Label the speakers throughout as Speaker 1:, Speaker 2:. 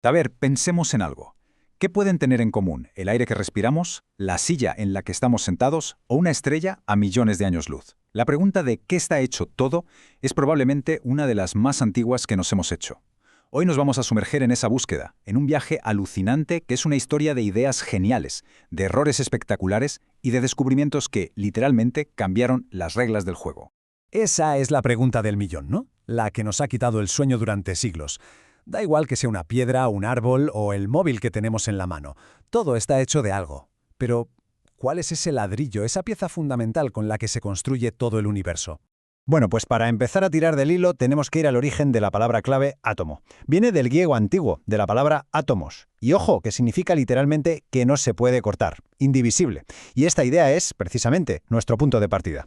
Speaker 1: A ver, pensemos en algo. ¿Qué pueden tener en común el aire que respiramos, la silla en la que estamos sentados o una estrella a millones de años luz? La pregunta de ¿qué está hecho todo? Es probablemente una de las más antiguas que nos hemos hecho. Hoy nos vamos a sumerger en esa búsqueda, en un viaje alucinante que es una historia de ideas geniales, de errores espectaculares y de descubrimientos que, literalmente, cambiaron las reglas del juego.
Speaker 2: Esa es la pregunta del millón, ¿no? La que nos ha quitado el sueño durante siglos. Da igual que sea una piedra, un árbol o el móvil que tenemos en la mano. Todo está hecho de algo. Pero, ¿cuál es ese ladrillo, esa pieza fundamental con la que se construye todo el universo?
Speaker 3: Bueno, pues para empezar a tirar del hilo tenemos que ir al origen de la palabra clave átomo. Viene del griego antiguo, de la palabra átomos. Y ojo, que significa literalmente que no se puede cortar, indivisible. Y esta idea es, precisamente, nuestro punto de partida.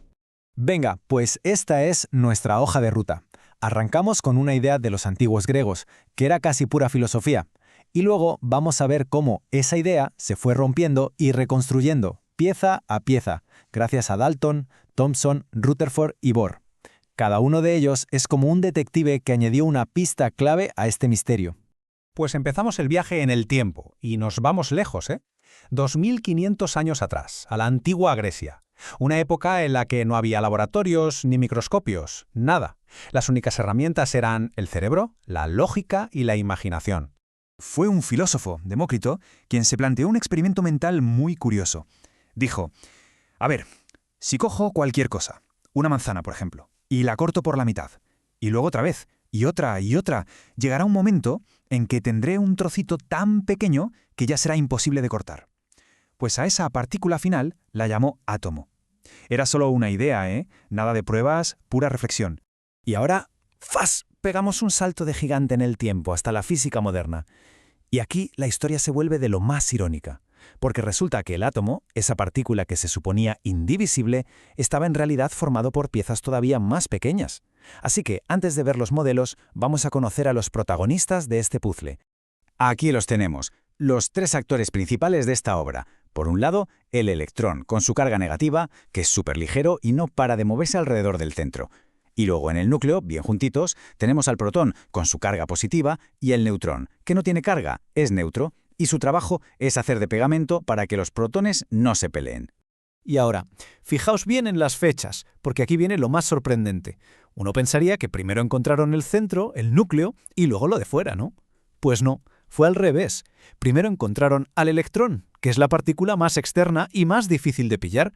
Speaker 4: Venga, pues esta es nuestra hoja de ruta. Arrancamos con una idea de los antiguos griegos, que era casi pura filosofía, y luego vamos a ver cómo esa idea se fue rompiendo y reconstruyendo, pieza a pieza, gracias a Dalton, Thomson, Rutherford y Bohr. Cada uno de ellos es como un detective que añadió una pista clave a este misterio.
Speaker 2: Pues empezamos el viaje en el tiempo, y nos vamos lejos, 2500 años atrás, a la antigua Grecia. Una época en la que no había laboratorios ni microscopios, nada. Las únicas herramientas eran el cerebro, la lógica y la imaginación.
Speaker 5: Fue un filósofo, Demócrito, quien se planteó un experimento mental muy curioso. Dijo, a ver, si cojo cualquier cosa, una manzana por ejemplo, y la corto por la mitad, y luego otra vez, y otra, llegará un momento en que tendré un trocito tan pequeño que ya será imposible de cortar. Pues a esa partícula final la llamó átomo. Era solo una idea, Nada de pruebas, pura reflexión.
Speaker 2: Y ahora, ¡fas!, pegamos un salto de gigante en el tiempo hasta la física moderna. Y aquí la historia se vuelve de lo más irónica, porque resulta que el átomo, esa partícula que se suponía indivisible, estaba en realidad formado por piezas todavía más pequeñas. Así que, antes de ver los modelos, vamos a conocer a los protagonistas de este puzzle.
Speaker 1: Aquí los tenemos, los tres actores principales de esta obra. Por un lado, el electrón, con su carga negativa, que es súper ligero y no para de moverse alrededor del centro. Y luego en el núcleo, bien juntitos, tenemos al protón, con su carga positiva, y el neutrón, que no tiene carga, es neutro, y su trabajo es hacer de pegamento para que los protones no se peleen.
Speaker 4: Y ahora, fijaos bien en las fechas, porque aquí viene lo más sorprendente. Uno pensaría que primero encontraron el centro, el núcleo, y luego lo de fuera, ¿no? Pues no, fue al revés. Primero encontraron al electrón, que es la partícula más externa y más difícil de pillar.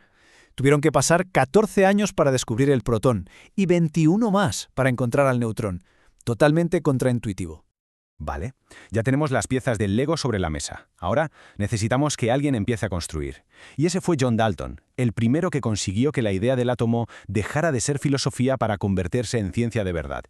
Speaker 4: Tuvieron que pasar 14 años para descubrir el protón y 21 más para encontrar al neutrón. Totalmente contraintuitivo.
Speaker 6: Vale, ya tenemos las piezas del Lego sobre la mesa. Ahora necesitamos que alguien empiece a construir. Y ese fue John Dalton, el primero que consiguió que la idea del átomo dejara de ser filosofía para convertirse en ciencia de verdad.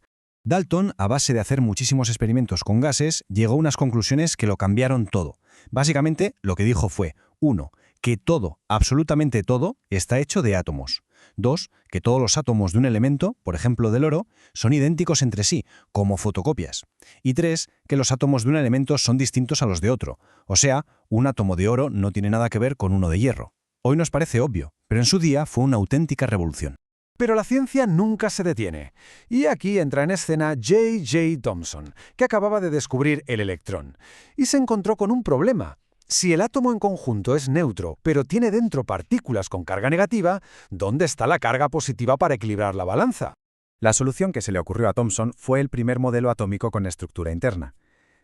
Speaker 3: Dalton, a base de hacer muchísimos experimentos con gases, llegó a unas conclusiones que lo cambiaron todo. Básicamente, lo que dijo fue, 1. Que todo, absolutamente todo, está hecho de átomos. 2. Que todos los átomos de un elemento, por ejemplo del oro, son idénticos entre sí, como fotocopias. Y 3. Que los átomos de un elemento son distintos a los de otro. O sea, un átomo de oro no tiene nada que ver con uno de hierro. Hoy nos parece obvio, pero en su día fue una auténtica revolución.
Speaker 2: Pero la ciencia nunca se detiene. Y aquí entra en escena J.J. Thomson, que acababa de descubrir el electrón. Y se encontró con un problema. Si el átomo en conjunto es neutro, pero tiene dentro partículas con carga negativa, ¿dónde está la carga positiva para equilibrar la balanza?
Speaker 7: La solución que se le ocurrió a Thomson fue el primer modelo atómico con estructura interna.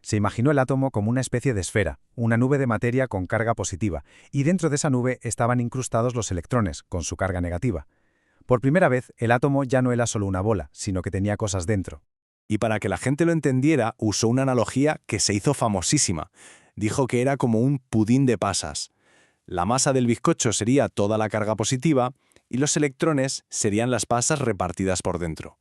Speaker 7: Se imaginó el átomo como una especie de esfera, una nube de materia con carga positiva, y dentro de esa nube estaban incrustados los electrones, con su carga negativa. Por primera vez, el átomo ya no era solo una bola, sino que tenía cosas dentro.
Speaker 6: Y para que la gente lo entendiera, usó una analogía que se hizo famosísima. Dijo que era como un pudín de pasas. La masa del bizcocho sería toda la carga positiva y los electrones serían las pasas repartidas por dentro.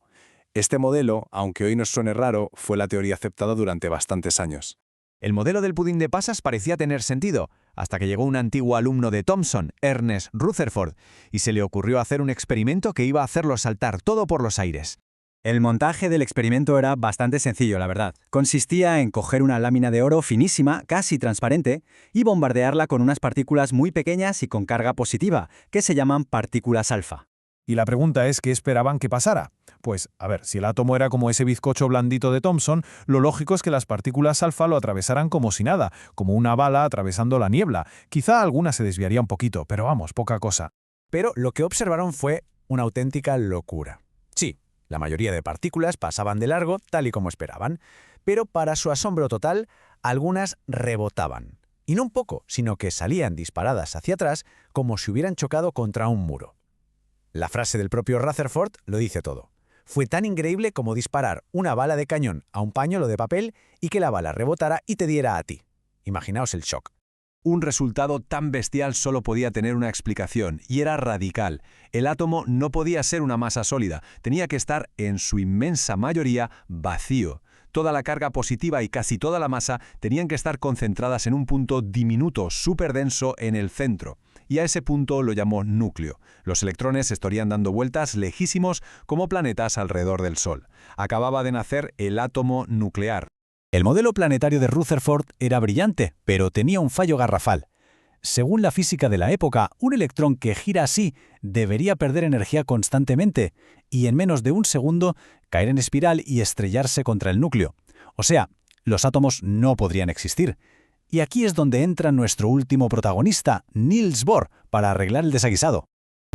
Speaker 6: Este modelo, aunque hoy nos suene raro, fue la teoría aceptada durante bastantes años.
Speaker 4: El modelo del pudín de pasas parecía tener sentido, hasta que llegó un antiguo alumno de Thomson, Ernest Rutherford, y se le ocurrió hacer un experimento que iba a hacerlo saltar todo por los aires.
Speaker 1: El montaje del experimento era bastante sencillo, la verdad. Consistía en coger una lámina de oro finísima, casi transparente, y bombardearla con unas partículas muy pequeñas y con carga positiva, que se llaman partículas alfa.
Speaker 7: Y la pregunta es, ¿qué esperaban que pasara? Pues, a ver, si el átomo era como ese bizcocho blandito de Thomson, lo lógico es que las partículas alfa lo atravesaran como si nada, como una bala atravesando la niebla. Quizá alguna se desviaría un poquito, pero vamos, poca cosa.
Speaker 2: Pero lo que observaron fue una auténtica locura. Sí, la mayoría de partículas pasaban de largo, tal y como esperaban, pero para su asombro total, algunas rebotaban. Y no un poco, sino que salían disparadas hacia atrás como si hubieran chocado contra un muro. La frase del propio Rutherford lo dice todo. Fue tan increíble como disparar una bala de cañón a un pañuelo de papel y que la bala rebotara y te diera a ti. Imaginaos el shock.
Speaker 8: Un resultado tan bestial solo podía tener una explicación, y era radical. El átomo no podía ser una masa sólida, tenía que estar, en su inmensa mayoría, vacío. Toda la carga positiva y casi toda la masa tenían que estar concentradas en un punto diminuto, superdenso, en el centro. Y a ese punto lo llamó núcleo. Los electrones estarían dando vueltas lejísimos como planetas alrededor del Sol. Acababa de nacer el átomo nuclear.
Speaker 2: El modelo planetario de Rutherford era brillante, pero tenía un fallo garrafal. Según la física de la época, un electrón que gira así debería perder energía constantemente y en menos de un segundo caer en espiral y estrellarse contra el núcleo. O sea, los átomos no podrían existir. Y aquí es donde entra nuestro último protagonista, Niels Bohr, para arreglar el desaguisado.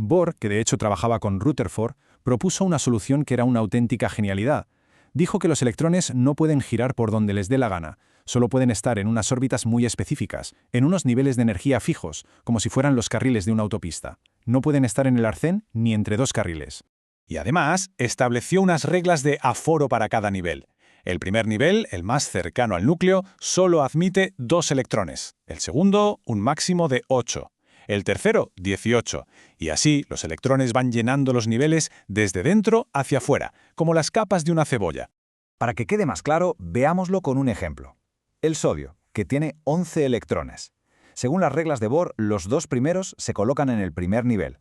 Speaker 3: Bohr, que de hecho trabajaba con Rutherford, propuso una solución que era una auténtica genialidad. Dijo que los electrones no pueden girar por donde les dé la gana, solo pueden estar en unas órbitas muy específicas, en unos niveles de energía fijos, como si fueran los carriles de una autopista. No pueden estar en el arcén ni entre dos carriles.
Speaker 6: Y además, estableció unas reglas de aforo para cada nivel. El primer nivel, el más cercano al núcleo, solo admite 2 electrones. El segundo, un máximo de 8. El tercero, 18. Y así los electrones van llenando los niveles desde dentro hacia afuera, como las capas de una cebolla.
Speaker 1: Para que quede más claro, veámoslo con un ejemplo. El sodio, que tiene 11 electrones. Según las reglas de Bohr, los 2 primeros se colocan en el primer nivel.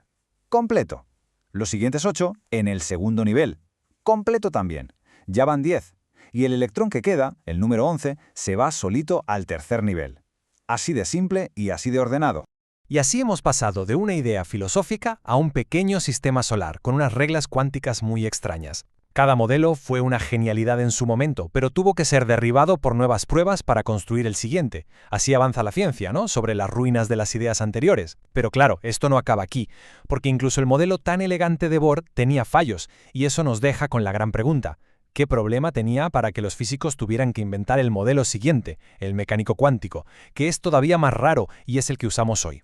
Speaker 1: Completo. Los siguientes 8 en el segundo nivel. Completo también. Ya van 10. Y el electrón que queda, el número 11, se va solito al tercer nivel. Así de simple y así de ordenado.
Speaker 9: Y así hemos pasado de una idea filosófica a un pequeño sistema solar con unas reglas cuánticas muy extrañas. Cada modelo fue una genialidad en su momento, pero tuvo que ser derribado por nuevas pruebas para construir el siguiente. Así avanza la ciencia, ¿no? Sobre las ruinas de las ideas anteriores. Pero claro, esto no acaba aquí, porque incluso el modelo tan elegante de Bohr tenía fallos, y eso nos deja con la gran pregunta. ¿Qué problema tenía para que los físicos tuvieran que inventar el modelo siguiente, el mecánico cuántico, que es todavía más raro y es el que usamos hoy?